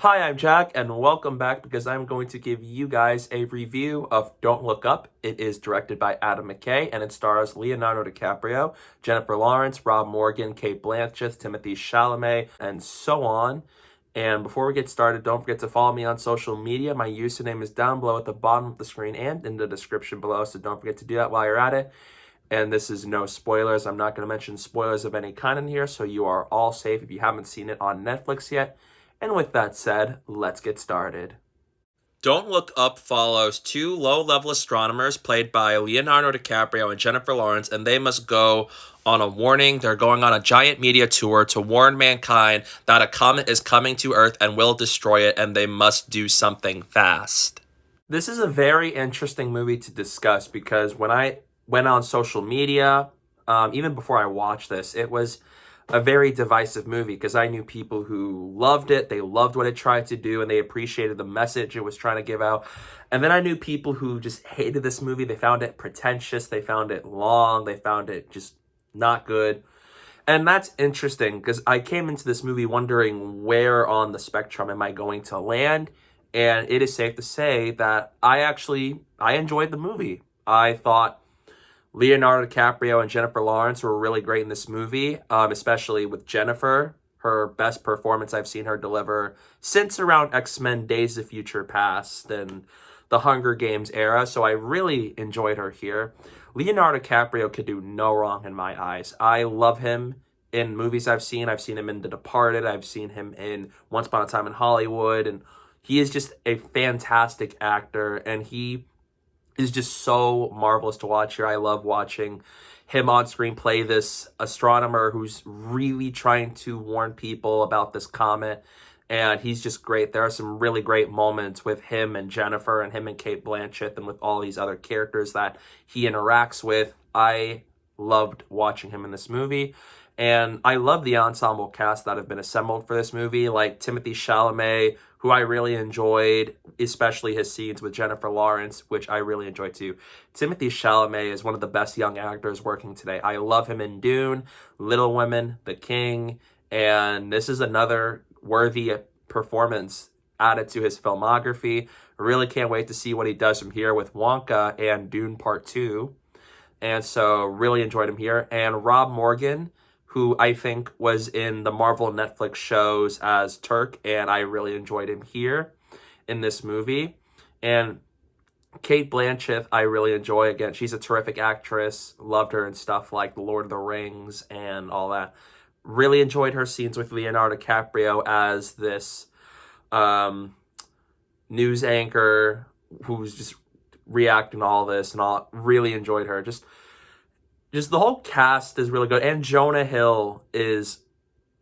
Hi, I'm Jack, and welcome back because I'm going to give you guys a review of Don't Look Up. It is directed by Adam McKay, and it stars Leonardo DiCaprio, Jennifer Lawrence, Rob Morgan, Cate Blanchett, Timothée Chalamet, and so on. And before we get started, don't forget to follow me on social media. My username is down below at the bottom of the screen and in the description below, so don't forget to do that while you're at it. And this is no spoilers. I'm not going to mention spoilers of any kind in here, so you are all safe if you haven't seen it on Netflix yet. And with that said, let's get started. Don't Look Up follows two low-level astronomers played by Leonardo DiCaprio and Jennifer Lawrence, and they must go on a warning. They're going on a giant media tour to warn mankind that a comet is coming to Earth and will destroy it, and they must do something fast. This is a very interesting movie to discuss because when I went on social media, even before I watched this, it was a very divisive movie because I knew people who loved it. They loved what it tried to do and they appreciated the message it was trying to give out. And then I knew people who just hated this movie. They found it pretentious. They found it long. They found it just not good. And that's interesting because I came into this movie wondering where on the spectrum am I going to land? And it is safe to say that I enjoyed the movie. I thought Leonardo DiCaprio and Jennifer Lawrence were really great in this movie, especially with Jennifer. Her best performance I've seen her deliver since around X-Men Days of Future Past and the Hunger Games era, so I really enjoyed her here. Leonardo DiCaprio could do no wrong in my eyes. I love him in movies I've seen. I've seen him in The Departed. I've seen him in Once Upon a Time in Hollywood, and he is just a fantastic actor, and he is just so marvelous to watch here. I love watching him on screen play this astronomer who's really trying to warn people about this comet, and he's just great. There are some really great moments with him and Jennifer and him and Cate Blanchett and with all these other characters that he interacts with. I loved watching him in this movie. And I love the ensemble cast that have been assembled for this movie, like Timothée Chalamet, who I really enjoyed, especially his scenes with Jennifer Lawrence, which I really enjoyed too. Timothée Chalamet is one of the best young actors working today. I love him in Dune, Little Women, The King, and this is another worthy performance added to his filmography. I really can't wait to see what he does from here with Wonka and Dune Part 2. And so really enjoyed him here. And Rob Morgan, who I think was in the Marvel Netflix shows as Turk, and I really enjoyed him here in this movie. And Cate Blanchett, I really enjoy. Again, she's a terrific actress. Loved her in stuff like The Lord of the Rings and all that. Really enjoyed her scenes with Leonardo DiCaprio as this news anchor who's just reacting to all this and all. Really enjoyed her. Just the whole cast is really good. And Jonah Hill is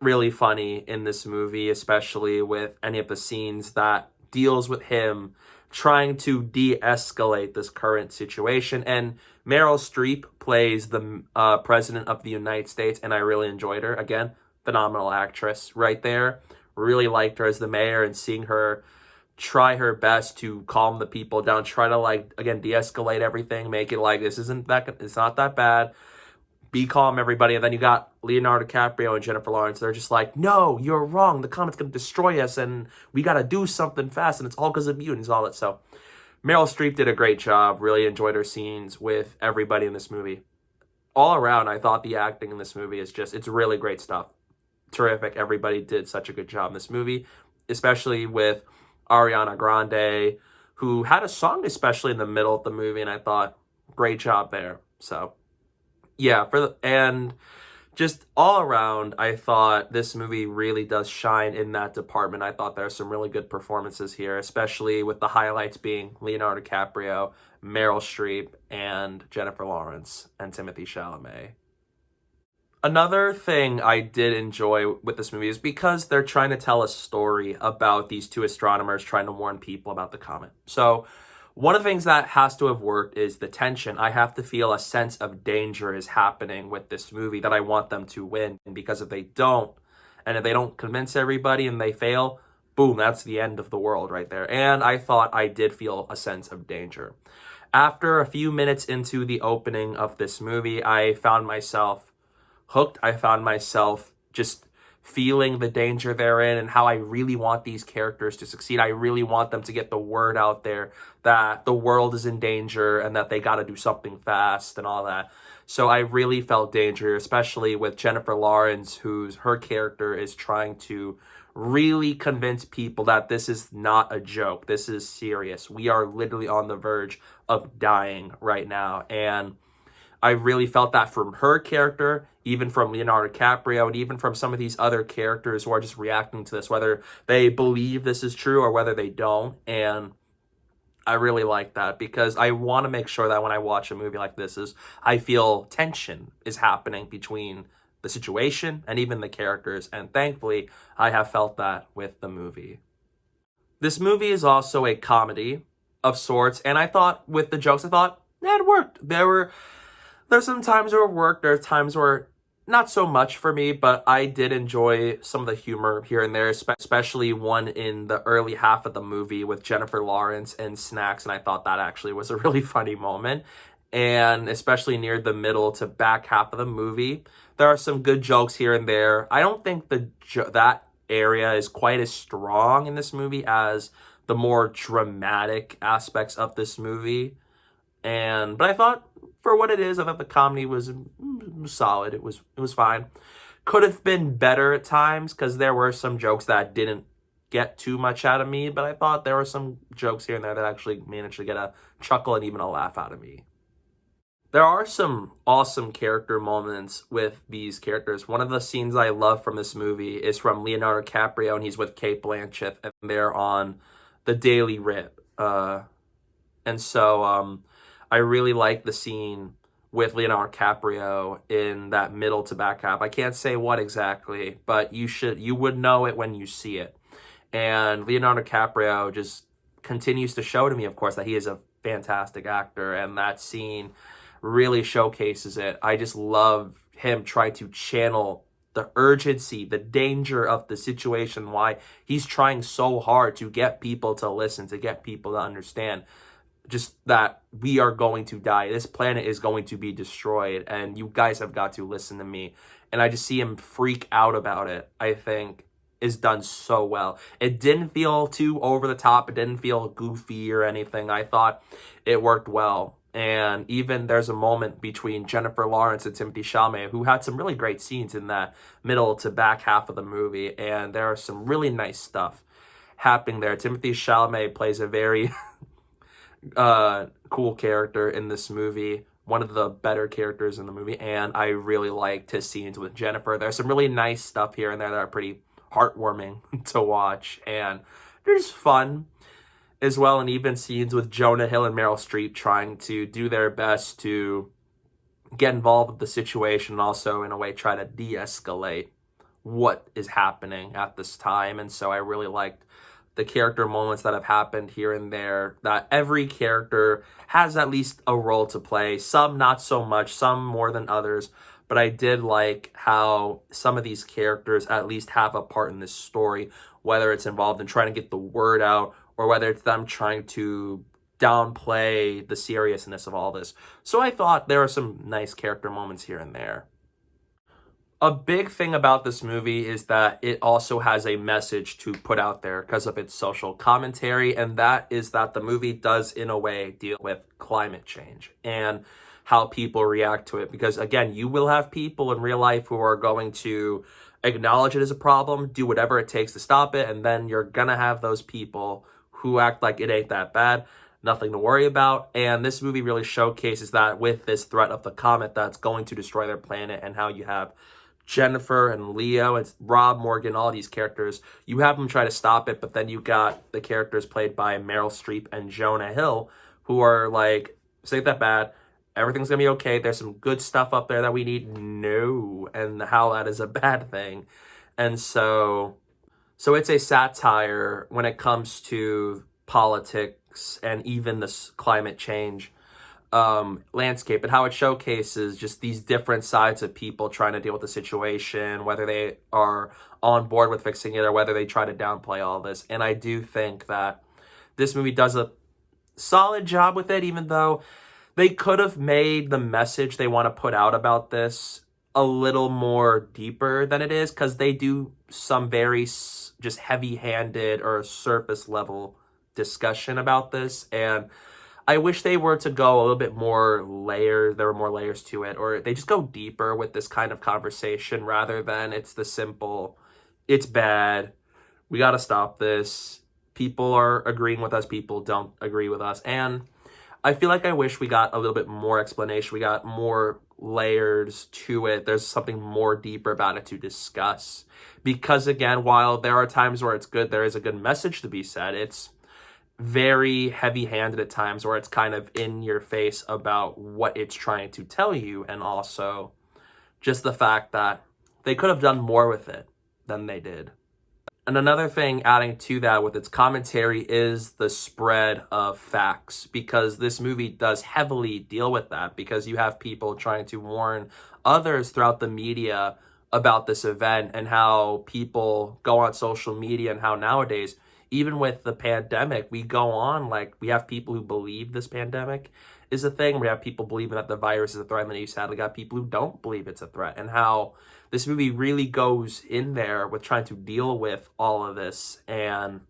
really funny in this movie, especially with any of the scenes that deals with him trying to de-escalate this current situation. And Meryl Streep plays the president of the United States, and I really enjoyed her. Again, phenomenal actress right there. Really liked her as the mayor, and seeing her try her best to calm the people down, try to, like, again, de-escalate everything, make it like it's not that bad, be calm, everybody. And then you got Leonardo DiCaprio and Jennifer Lawrence. They're just like, no, you're wrong, the comet's gonna destroy us and we gotta do something fast and it's all because of you, and it's all that. So Meryl Streep did a great job. Really enjoyed her scenes with everybody in this movie. All around, I thought the acting in this movie it's really great stuff. Terrific. Everybody did such a good job in this movie, especially with Ariana Grande, who had a song especially in the middle of the movie, and I thought, great job there. So yeah, and just all around, I thought this movie really does shine in that department. I thought there are some really good performances here, especially with the highlights being Leonardo DiCaprio, Meryl Streep, and Jennifer Lawrence, and Timothée Chalamet. Another thing I did enjoy with this movie is because they're trying to tell a story about these two astronomers trying to warn people about the comet. So one of the things that has to have worked is the tension. I have to feel a sense of danger is happening with this movie, that I want them to win. Because if they don't, and if they don't convince everybody and they fail, boom, that's the end of the world right there. And I thought I did feel a sense of danger. After a few minutes into the opening of this movie, I found myself hooked. I found myself just feeling the danger they're in and how I really want these characters to succeed. I really want them to get the word out there that the world is in danger and that they got to do something fast and all that. So I really felt danger, especially with Jennifer Lawrence, her character is trying to really convince people that this is not a joke. This is serious. We are literally on the verge of dying right now. And I really felt that from her character, even from Leonardo DiCaprio, and even from some of these other characters who are just reacting to this, whether they believe this is true or whether they don't. And I really like that because I want to make sure that when I watch a movie like this, I feel tension is happening between the situation and even the characters. And thankfully, I have felt that with the movie. This movie is also a comedy of sorts. And I thought with the jokes, I thought, yeah, it worked. There's some times where it worked. There's times where not so much for me, but I did enjoy some of the humor here and there, especially one in the early half of the movie with Jennifer Lawrence and Snacks, and I thought that actually was a really funny moment. And especially near the middle to back half of the movie, there are some good jokes here and there. I don't think that area is quite as strong in this movie as the more dramatic aspects of this movie. But I thought, for what it is, I thought the comedy was solid. It was fine. Could have been better at times because there were some jokes that didn't get too much out of me, but I thought there were some jokes here and there that actually managed to get a chuckle and even a laugh out of me. There are some awesome character moments with these characters. One of the scenes I love from this movie is from Leonardo DiCaprio, and he's with Cate Blanchett, and they're on the Daily Rip. I really like the scene with Leonardo DiCaprio in that middle to back half. I can't say what exactly, but you would know it when you see it. And Leonardo DiCaprio just continues to show to me, of course, that he is a fantastic actor, and that scene really showcases it. I just love him trying to channel the urgency, the danger of the situation, why he's trying so hard to get people to listen, to get people to understand just that we are going to die. This planet is going to be destroyed, and you guys have got to listen to me. And I just see him freak out about it, I think, is done so well. It didn't feel too over the top. It didn't feel goofy or anything. I thought it worked well. And even there's a moment between Jennifer Lawrence and Timothée Chalamet, who had some really great scenes in that middle to back half of the movie. And there are some really nice stuff happening there. Timothée Chalamet plays a very cool character in this movie, one of the better characters in the movie, and I really liked his scenes with Jennifer. There's some really nice stuff here and there that are pretty heartwarming to watch, and they're just fun as well. And even scenes with Jonah Hill and Meryl Streep trying to do their best to get involved with the situation and also in a way try to de-escalate what is happening at this time. And so I really liked the character moments that have happened here and there, that every character has at least a role to play. Some not so much, some more than others. But I did like how some of these characters at least have a part in this story, whether it's involved in trying to get the word out or whether it's them trying to downplay the seriousness of all this. So I thought there were some nice character moments here and there. A big thing about this movie is that it also has a message to put out there because of its social commentary, and that is that the movie does, in a way, deal with climate change and how people react to it. Because, again, you will have people in real life who are going to acknowledge it as a problem, do whatever it takes to stop it, and then you're going to have those people who act like it ain't that bad, nothing to worry about. And this movie really showcases that with this threat of the comet that's going to destroy their planet, and how you have Jennifer and Leo and Rob Morgan, all these characters, you have them try to stop it, but then you got the characters played by Meryl Streep and Jonah Hill who are like, this ain't that bad, everything's gonna be okay, there's some good stuff up there that we need. No, and how that is a bad thing. And so it's a satire when it comes to politics and even this climate change landscape, and how it showcases just these different sides of people trying to deal with the situation, whether they are on board with fixing it or whether they try to downplay all this. And I do think that this movie does a solid job with it, even though they could have made the message they want to put out about this a little more deeper than it is, because they do some very just heavy-handed or surface level discussion about this, and I wish they were to go a little bit more layer. There were more layers to it, or they just go deeper with this kind of conversation rather than it's the simple, it's bad, we got to stop this. People are agreeing with us, people don't agree with us. And I feel like I wish we got a little bit more explanation. We got more layers to it. There's something more deeper about it to discuss. Because again, while there are times where it's good, there is a good message to be said. It's very heavy-handed at times where it's kind of in your face about what it's trying to tell you, and also just the fact that they could have done more with it than they did. And another thing adding to that with its commentary is the spread of facts, because this movie does heavily deal with that, because you have people trying to warn others throughout the media about this event, and how people go on social media, and how nowadays, even with the pandemic, we go on, like, we have people who believe this pandemic is a thing. We have people believing that the virus is a threat, and then you sadly got people who don't believe it's a threat, and how this movie really goes in there with trying to deal with all of this, and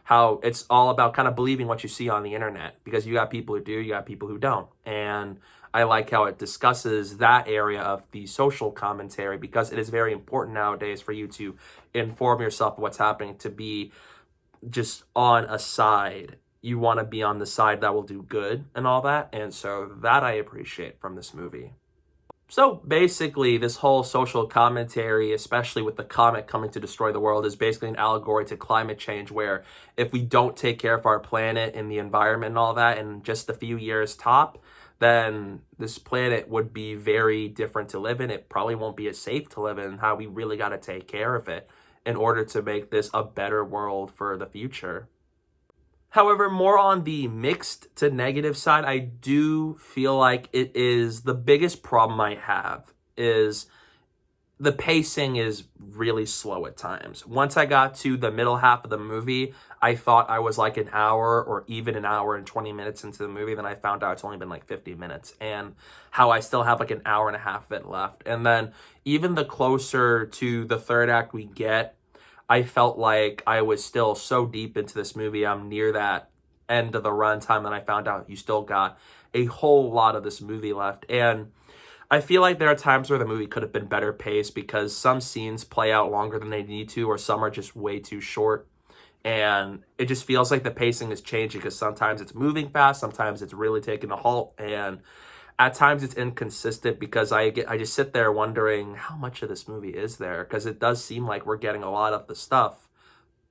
how it's all about kind of believing what you see on the internet, because you got people who do, you got people who don't. And I like how it discusses that area of the social commentary, because it is very important nowadays for you to inform yourself of what's happening, to be just on a side. You want to be on the side that will do good and all that. And so that I appreciate from this movie. So basically, this whole social commentary, especially with the comet coming to destroy the world, is basically an allegory to climate change, where if we don't take care of our planet and the environment and all that in just a few years top, then this planet would be very different to live in. It probably won't be as safe to live in, how we really got to take care of it in order to make this a better world for the future. However, more on the mixed to negative side, I do feel like it is the biggest problem I have is the pacing is really slow at times. Once I got to the middle half of the movie, I thought I was like an hour or even an hour and 20 minutes into the movie. Then I found out it's only been like 50 minutes, and how I still have like an hour and a half of it left. And then even the closer to the third act we get, I felt like I was still so deep into this movie. I'm near that end of the runtime, and I found out you still got a whole lot of this movie left. And I feel like there are times where the movie could have been better paced, because some scenes play out longer than they need to, or some are just way too short. And it just feels like the pacing is changing, because sometimes it's moving fast, sometimes it's really taking a halt, and at times it's inconsistent, because I just sit there wondering how much of this movie is there, because it does seem like we're getting a lot of the stuff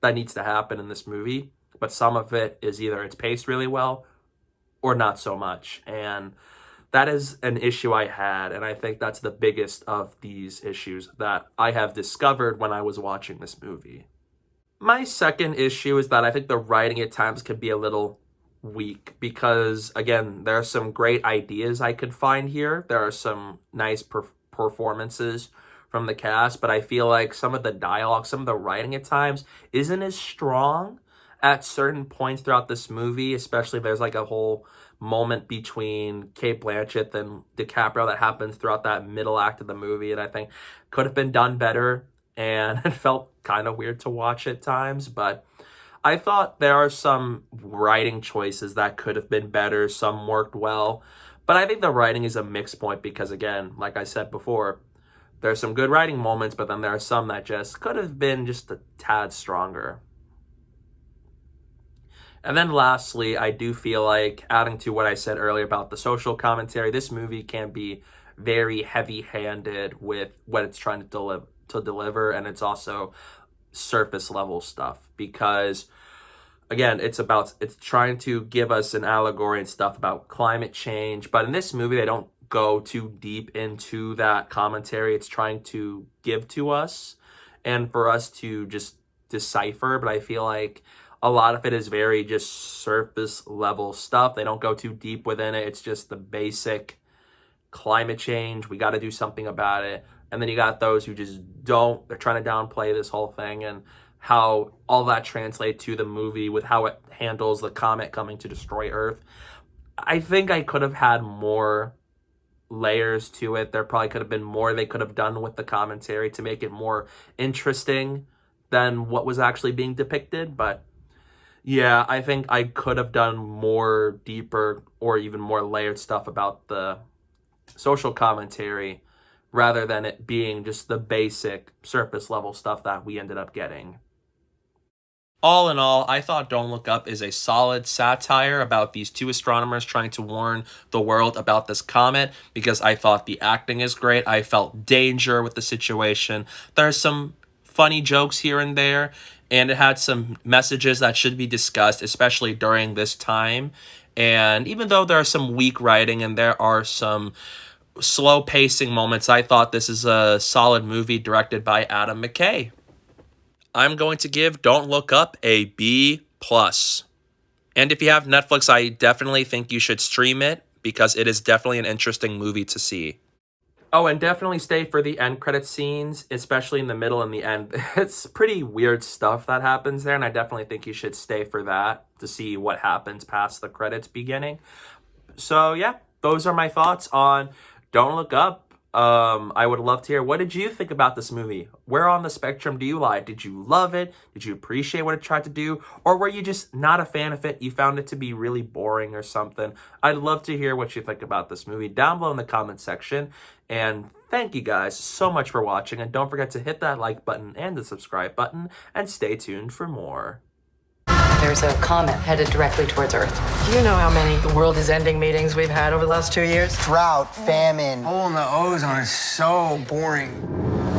that needs to happen in this movie, but some of it is either it's paced really well or not so much. And that is an issue I had, and I think that's the biggest of these issues that I have discovered when I was watching this movie. My second issue is that I think the writing at times can be a little weak, because again, there are some great ideas I could find here. There are some nice performances from the cast, but I feel like some of the dialogue, some of the writing at times isn't as strong at certain points throughout this movie, especially if there's like a whole moment between Cate Blanchett and DiCaprio that happens throughout that middle act of the movie, and I think could have been done better, and it felt kind of weird to watch at times. But I thought there are some writing choices that could have been better. Some worked well, but I think the writing is a mixed point, because again, like I said before, there's some good writing moments, but then there are some that just could have been just a tad stronger. And then lastly, I do feel like, adding to what I said earlier about the social commentary, this movie can be very heavy-handed with what it's trying to deliver, and it's also surface level stuff, because again, it's trying to give us an allegory and stuff about climate change, but in this movie they don't go too deep into that commentary. It's trying to give to us and for us to just decipher, but I feel like a lot of it is very just surface level stuff. They don't go too deep within it. It's just the basic climate change, we got to do something about it. And then you got those who just don't. They're trying to downplay this whole thing, and how all that translates to the movie with how it handles the comet coming to destroy Earth. I think I could have had more layers to it. There probably could have been more they could have done with the commentary to make it more interesting than what was actually being depicted. But yeah, I think I could have done more deeper or even more layered stuff about the social commentary rather than it being just the basic surface level stuff that we ended up getting. All in all, I thought Don't Look Up is a solid satire about these two astronomers trying to warn the world about this comet, because I thought the acting is great. I felt danger with the situation. There's some funny jokes here and there, and it had some messages that should be discussed, especially during this time. And even though there are some weak writing and there are some slow pacing moments, I thought this is a solid movie directed by Adam McKay. I'm going to give Don't Look Up a B+. And if you have Netflix, I definitely think you should stream it, because it is definitely an interesting movie to see. Oh, and definitely stay for the end credit scenes, especially in the middle and the end. It's pretty weird stuff that happens there, and I definitely think you should stay for that to see what happens past the credits beginning. So yeah, those are my thoughts on Don't Look Up. I would love to hear, what did you think about this movie? Where on the spectrum do you lie? Did you love it? Did you appreciate what it tried to do? Or were you just not a fan of it? You found it to be really boring or something? I'd love to hear what you think about this movie down below in the comment section. And thank you guys so much for watching. And don't forget to hit that like button and the subscribe button. And stay tuned for more. There's a comet headed directly towards Earth. Do you know how many the world is ending meetings we've had over the last 2 years? Drought, famine. Hole in the ozone is so boring.